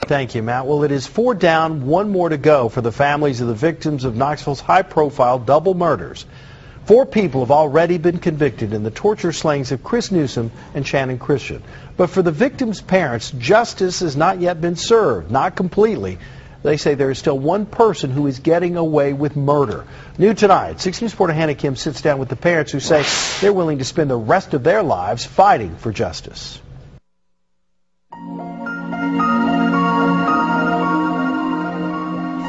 Thank you, Matt. Well, it is 4 down, 1 more to go for the families of the victims of Knoxville's high-profile double murders. 4 people have already been convicted in the torture slayings of Chris Newsom and Channon Christian. But for the victims' parents, justice has not yet been served, not completely. They say there is still one person who is getting away with murder. New tonight, 6 News reporter Hannah Kim sits down with the parents who say they're willing to spend the rest of their lives fighting for justice.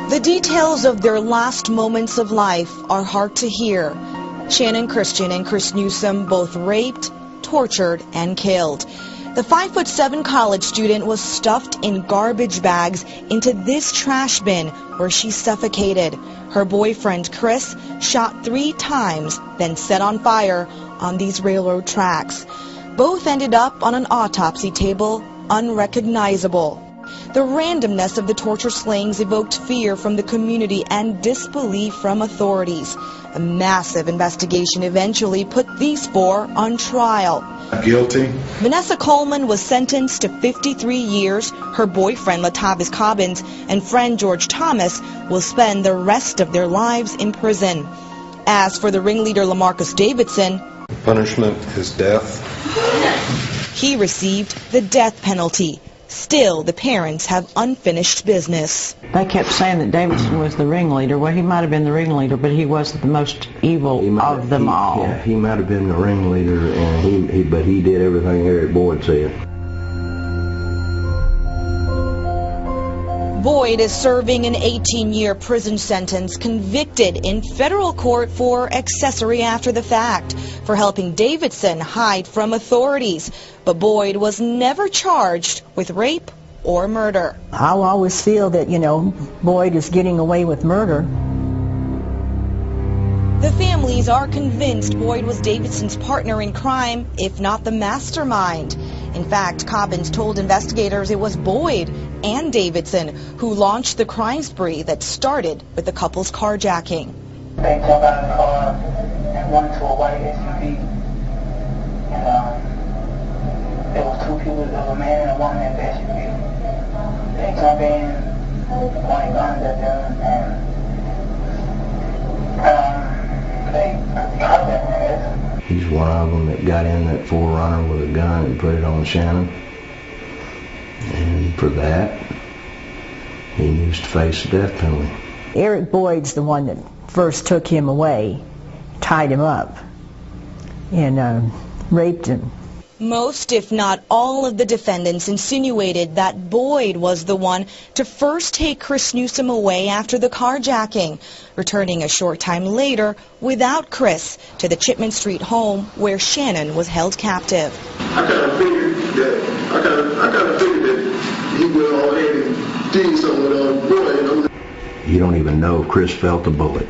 The details of their last moments of life are hard to hear. Channon Christian and Chris Newsom both raped, tortured, and killed. The 5'7" college student was stuffed in garbage bags into this trash bin where she suffocated. Her boyfriend Chris shot 3 times, then set on fire on these railroad tracks. Both ended up on an autopsy table, unrecognizable. The randomness of the torture slayings evoked fear from the community and disbelief from authorities. A massive investigation eventually put these 4 on trial. Guilty. Vanessa Coleman was sentenced to 53 years. Her boyfriend Latavius Cobbins and friend George Thomas will spend the rest of their lives in prison. As for the ringleader Lamarcus Davidson, Punishment is death. He received the death penalty. Still, the parents have unfinished business. They kept saying that Davidson was the ringleader. Well, he might have been the ringleader, but he wasn't the most evil of them all. Yeah, he might have been the ringleader, and but he did everything Eric Boyd said. Boyd is serving an 18-year prison sentence, convicted in federal court for accessory after the fact, for helping Davidson hide from authorities. But Boyd was never charged with rape or murder. I'll always feel that, Boyd is getting away with murder. The families are convinced Boyd was Davidson's partner in crime, if not the mastermind. In fact, Cobbins told investigators it was Boyd and Davidson who launched the crime spree that started with the couple's carjacking. They jumped out of the car and went into a white SUV. And there was 2 people, there was a man and a woman in the SUV. They jumped in, pointed guns at them, and they shot that man. He's one of them that got in that 4Runner with a gun and put it on Channon. And for that, he needs to face the death penalty. Eric Boyd's the one that first took him away, tied him up, and raped him. Most, if not all, of the defendants insinuated that Boyd was the one to first take Chris Newsom away after the carjacking, returning a short time later without Chris to the Chipman Street home where Channon was held captive. I kind of figured that he would already did something with Boyd. You don't even know if Chris felt a bullet,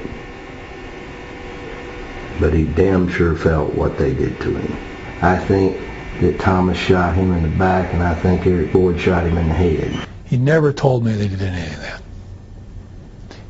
but he damn sure felt what they did to him. I think that Thomas shot him in the back, and I think Eric Boyd shot him in the head. He never told me that he did any of that.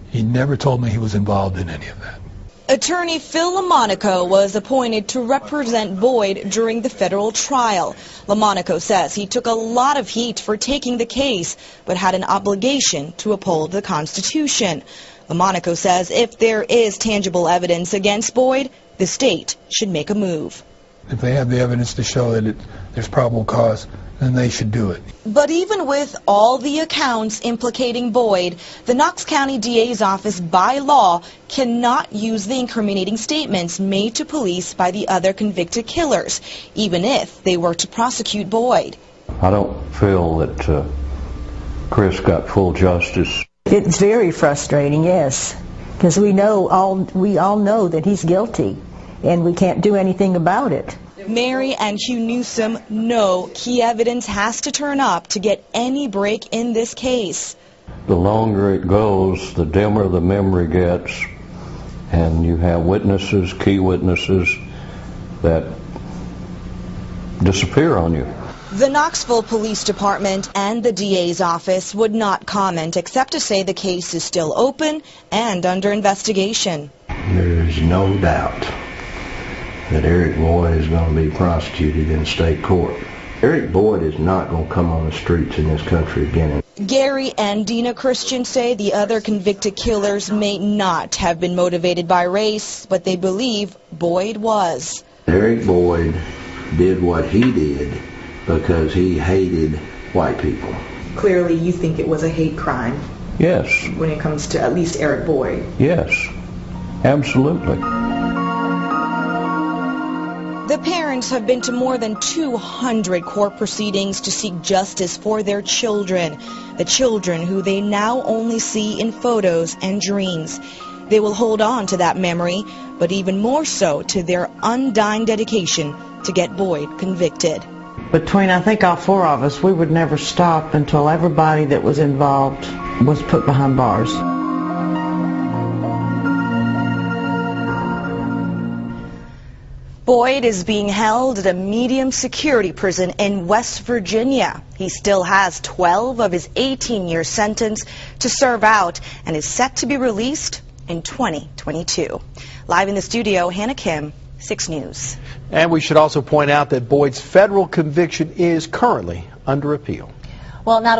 He never told me he was involved in any of that. Attorney Phil LaMonaco was appointed to represent Boyd during the federal trial. LaMonaco says he took a lot of heat for taking the case, but had an obligation to uphold the Constitution. LaMonaco says if there is tangible evidence against Boyd, the state should make a move. If they have the evidence to show that there's probable cause, then they should do it. But even with all the accounts implicating Boyd, the Knox County DA's office by law cannot use the incriminating statements made to police by the other convicted killers, even if they were to prosecute Boyd. I don't feel that Chris got full justice. It's very frustrating, yes, because we all know that he's guilty, and we can't do anything about it. Mary and Hugh Newsom know key evidence has to turn up to get any break in this case. The longer it goes, the dimmer the memory gets, and you have witnesses, key witnesses, that disappear on you. The Knoxville Police Department and the DA's office would not comment except to say the case is still open and under investigation. There's no doubt that Eric Boyd is going to be prosecuted in state court. Eric Boyd is not going to come on the streets in this country again. Gary and Dina Christian say the other convicted killers may not have been motivated by race, but they believe Boyd was. Eric Boyd did what he did because he hated white people. Clearly you think it was a hate crime. Yes. When it comes to at least Eric Boyd. Yes, absolutely. The parents have been to more than 200 court proceedings to seek justice for their children, the children who they now only see in photos and dreams. They will hold on to that memory, but even more so to their undying dedication to get Boyd convicted. Between, I think, all four of us, we would never stop until everybody that was involved was put behind bars. Boyd is being held at a medium security prison in West Virginia. He still has 12 of his 18-year sentence to serve out and is set to be released in 2022. Live in the studio, Hannah Kim, 6 News. And we should also point out that Boyd's federal conviction is currently under appeal. Well, not